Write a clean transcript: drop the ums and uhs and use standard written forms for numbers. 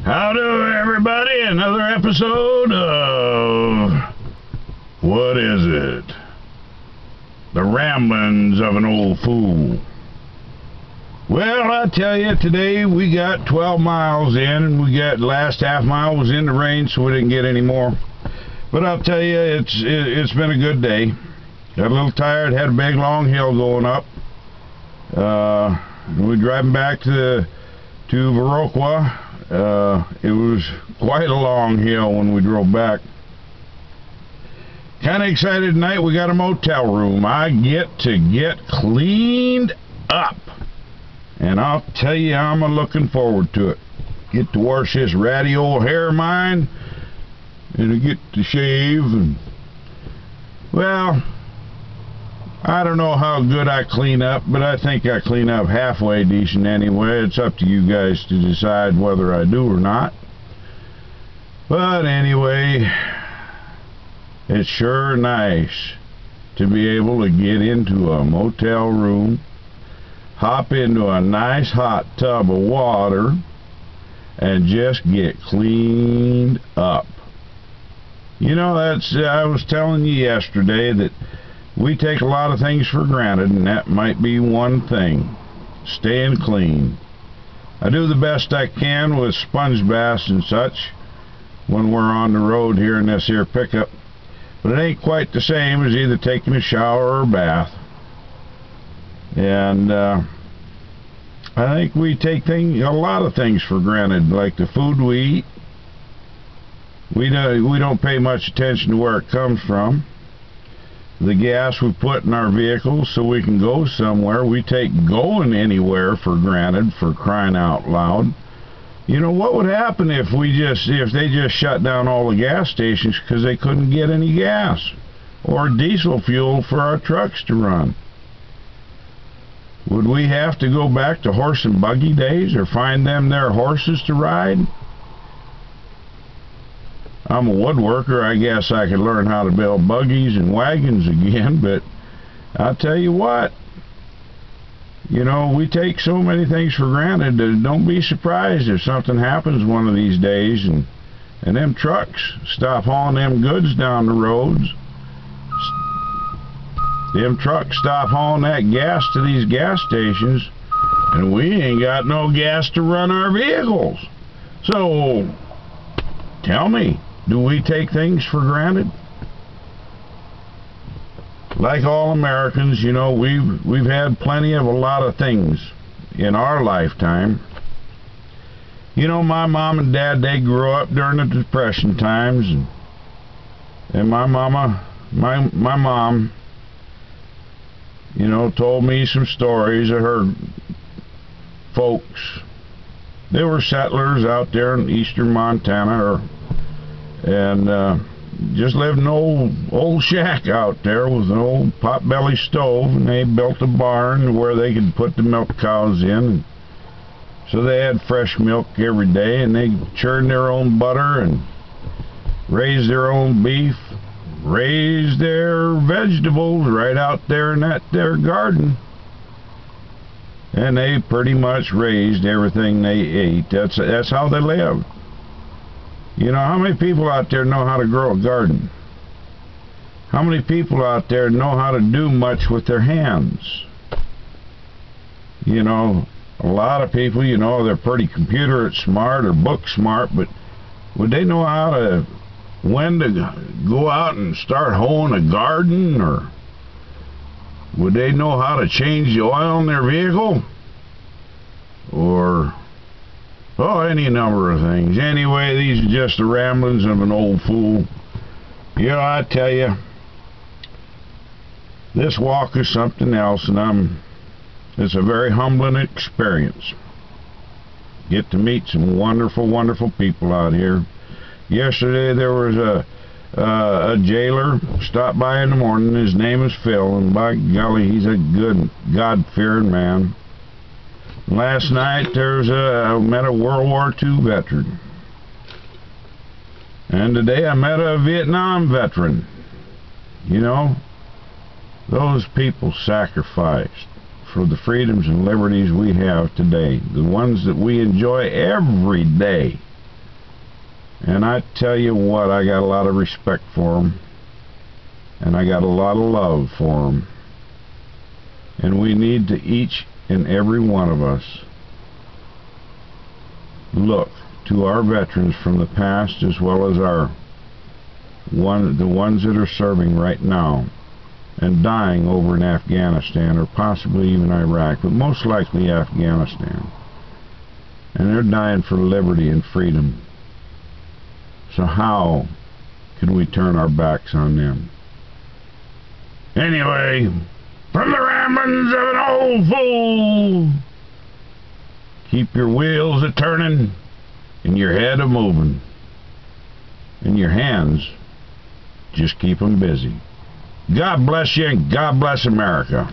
Howdy, everybody. Another episode of... what is it? The Ramblins of an Old Fool. Well, I tell you, today we got 12 miles in, and we got last half mile was in the rain, so we didn't get any more. But I'll tell you, it's been a good day. Got a little tired, had a big long hill going up. We're driving back to Viroqua. It was quite a long hill when we drove back. Kind of excited tonight. We got a motel room. I get to get cleaned up, and I'll tell you, I'm looking forward to it. Get to wash this ratty old hair of mine, and I get to shave, and well, I don't know how good I clean up, but I think I clean up halfway decent anyway. It's up to you guys to decide whether I do or not. But anyway, it's sure nice to be able to get into a motel room, hop into a nice hot tub of water, and just get cleaned up. You know, I was telling you yesterday that we take a lot of things for granted, and that might be one thing. Staying clean. I do the best I can with sponge baths and such when we're on the road here in this here pickup, but it ain't quite the same as either taking a shower or a bath. And I think we take a lot of things for granted, like the food we eat. We don't pay much attention to where it comes from. The gas we put in our vehicles so we can go somewhere. We take going anywhere for granted, for crying out loud. You know, what would happen if they just shut down all the gas stations because they couldn't get any gas or diesel fuel for our trucks to run? Would we have to go back to horse and buggy days, or find them their horses to ride? I'm a woodworker. I guess I could learn how to build buggies and wagons again, but I'll tell you what, you know, we take so many things for granted that don't be surprised if something happens one of these days and them trucks stop hauling them goods down the roads. Them trucks stop hauling that gas to these gas stations, and we ain't got no gas to run our vehicles. So, tell me, do we take things for granted? Like all Americans, you know, we've had plenty of a lot of things in our lifetime. You know, my mom and dad, they grew up during the Depression times, and my mom, you know, told me some stories of her folks. They were settlers out there in eastern Montana, and just lived in an old shack out there with an old potbelly stove, and they built a barn where they could put the milk cows in. So they had fresh milk every day, and they churned their own butter and raised their own beef, raised their vegetables right out there in that their garden. And they pretty much raised everything they ate. That's how they lived. You know, how many people out there know how to grow a garden? How many people out there know how to do much with their hands? You know, a lot of people, you know, they're pretty computer smart or book smart, but would they know when to go out and start hoeing a garden? Or would they know how to change the oil in their vehicle? Or any number of things. Anyway, these are just the ramblings of an old fool. You know, I tell you, this walk is something else, and it's a very humbling experience. Get to meet some wonderful, wonderful people out here. Yesterday there was a jailer stopped by in the morning. His name is Phil, and by golly, he's a good, God-fearing man. Last night I met a World War II veteran. And today I met a Vietnam veteran. You know, those people sacrificed for the freedoms and liberties we have today, the ones that we enjoy every day. And I tell you what, I got a lot of respect for them. And I got a lot of love for them. And we need to, each and every one of us, look to our veterans from the past as well as the ones that are serving right now and dying over in Afghanistan or possibly even Iraq, but most likely Afghanistan. And they're dying for liberty and freedom. So how can we turn our backs on them? Anyway, from the ramblings of an old fool, keep your wheels a-turning and your head a-moving. And your hands, just keep them busy. God bless you and God bless America.